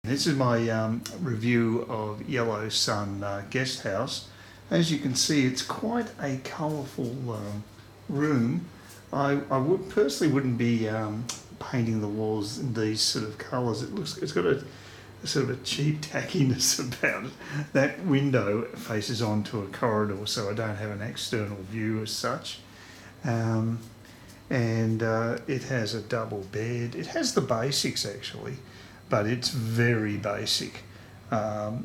This is my review of Yellow Sun Guest House. As you can see, it's quite a colourful room. I personally wouldn't be painting the walls in these sort of colours. It's got a sort of a cheap tackiness about it. That window faces onto a corridor, so I don't have an external view as such. It has a double bed. It has the basics actually, but it's very basic.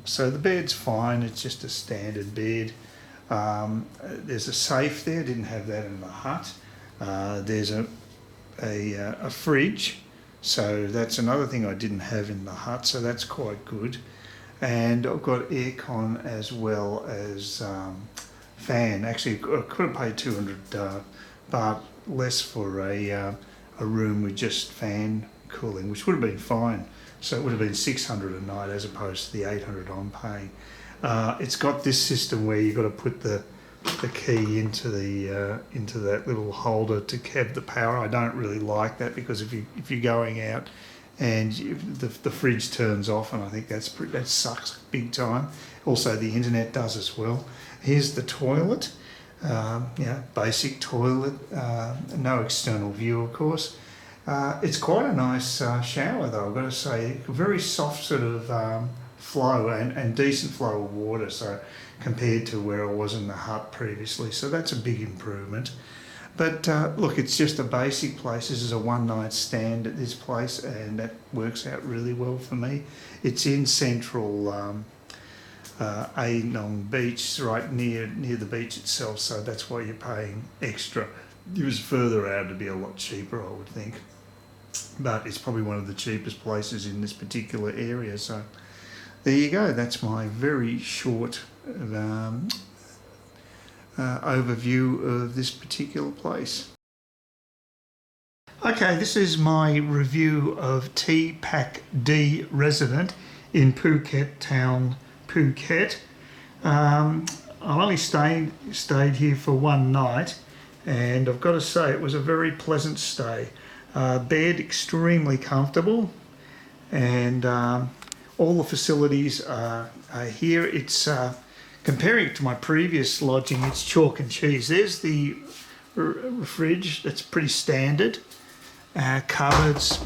So the bed's fine, it's just a standard bed. There's a safe there, didn't have that in the hut. There's a fridge, so that's another thing I didn't have in the hut, so that's quite good. And I've got aircon as well as fan. Actually, I could have paid 200 baht less for a room with just fan cooling, which would have been fine. So it would have been 600 a night as opposed to the 800 I'm paying. It's got this system where you've got to put the key into that little holder to have the power. I don't really like that because if you're going out and the fridge turns off, and I think that sucks big time. Also the internet does as well. Here's the toilet. Basic toilet, no external view of course. It's quite a nice shower though, I've got to say. Very soft sort of flow and decent flow of water, so compared to where I was in the hut previously, so that's a big improvement. But look, it's just a basic place. This is a one-night stand at this place, and that works out really well for me. It's in central Anong Beach, right near the beach itself, so that's why you're paying extra. If it was further out, it'd be a lot cheaper, I would think. But it's probably one of the cheapest places in this particular area, so there you go. That's my very short overview of this particular place. Okay, this is my review of Pak Dee resident in Phuket town, Phuket. I only stayed here for one night, and I've got to say it was a very pleasant stay. Bed extremely comfortable, and all the facilities are here. It's comparing it to my previous lodging, it's chalk and cheese. There's the fridge, that's pretty standard. Cupboards,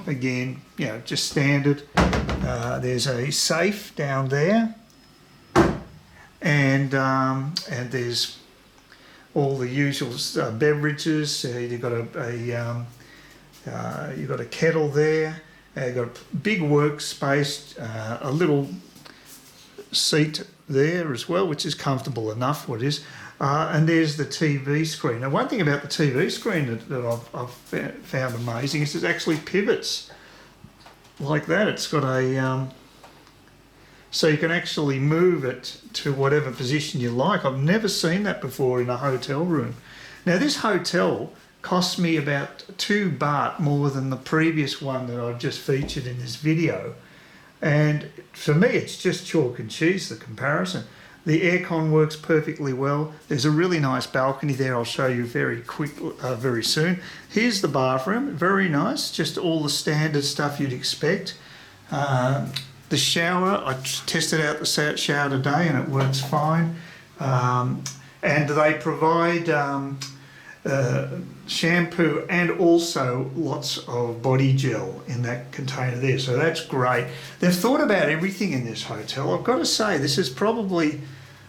again, just standard. There's a safe down there, and there's all the usual beverages. You've got a kettle there. You've got a big workspace, a little seat there as well, which is comfortable enough. What is, and there's the TV screen. Now, one thing about the TV screen that I've found amazing is it actually pivots like that. It's got a so you can actually move it to whatever position you like. I've never seen that before in a hotel room. Now, this hotel cost me about 2 baht more than the previous one that I've just featured in this video. And for me, it's just chalk and cheese, the comparison. The aircon works perfectly well. There's a really nice balcony there. I'll show you very soon. Here's the bathroom, very nice. Just all the standard stuff you'd expect. The shower, I tested out the shower today and it works fine. And they provide shampoo and also lots of body gel in that container there, so that's great. They've thought about everything in this hotel. I've got to say, this is probably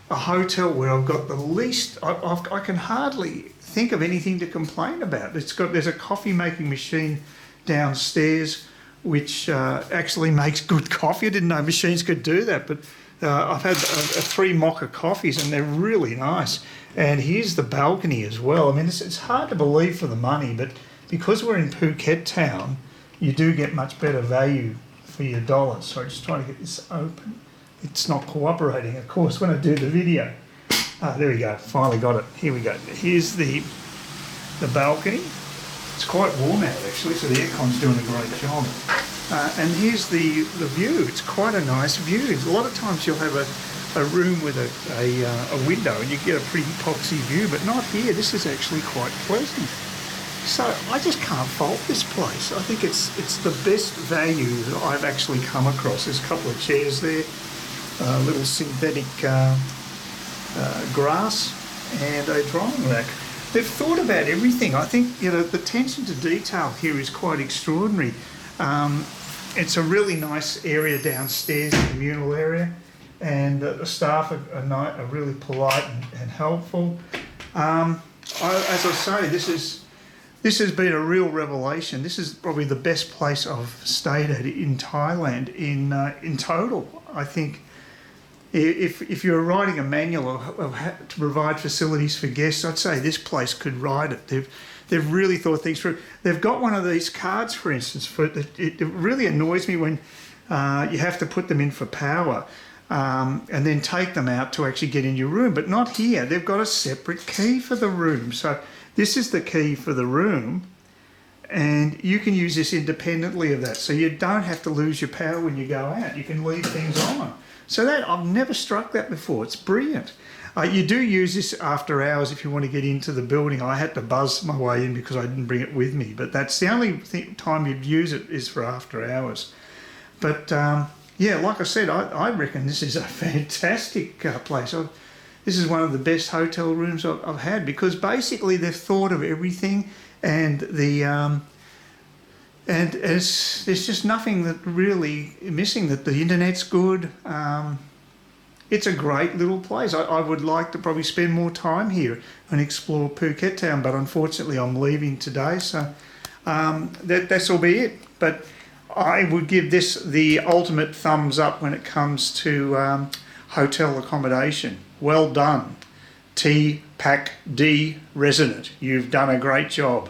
a hotel where I've got the least, I can hardly think of anything to complain about. There's a coffee making machine downstairs which actually makes good coffee. I didn't know machines could do that, but I've had 3 mocha coffees and they're really nice. And here's the balcony as well. I mean, it's hard to believe for the money, but because we're in Phuket town, you do get much better value for your dollars. So I'm just trying to get this open. It's not cooperating, of course, when I do the video. There we go, finally got it. Here we go. Here's the balcony. It's quite warm out actually, so the aircon's doing a great job. And here's the view. It's quite a nice view. A lot of times you'll have a room with a window and you get a pretty poxy view, but not here. This is actually quite pleasant. So I just can't fault this place. I think it's the best value that I've actually come across. There's a couple of chairs there, little synthetic grass, and a drying rack. They've thought about everything. I think, you know, the attention to detail here is quite extraordinary. It's a really nice area downstairs, the communal area, and the staff are really polite and helpful. As I say, this has been a real revelation. This is probably the best place I've stayed at in Thailand in total. I think if you're writing a manual of how to provide facilities for guests, I'd say this place could write it. They've really thought things through. They've got one of these cards, for instance. It really annoys me when you have to put them in for power and then take them out to actually get in your room. But not here. They've got a separate key for the room. So this is the key for the room, and you can use this independently of that. So you don't have to lose your power when you go out. You can leave things on. So that, I've never struck that before. It's brilliant. You do use this after hours if you want to get into the building. I had to buzz my way in because I didn't bring it with me, but that's the only time you'd use it is for after hours. But yeah, like I said, I reckon this is a fantastic place. This is one of the best hotel rooms I've had, because basically they've thought of everything, and there's just nothing that really missing. That the internet's good. It's a great little place. I would like to probably spend more time here and explore Phuket town, but unfortunately I'm leaving today, so that's all be it. But I would give this the ultimate thumbs up when it comes to hotel accommodation. Well done, Pak Dee resident. You've done a great job.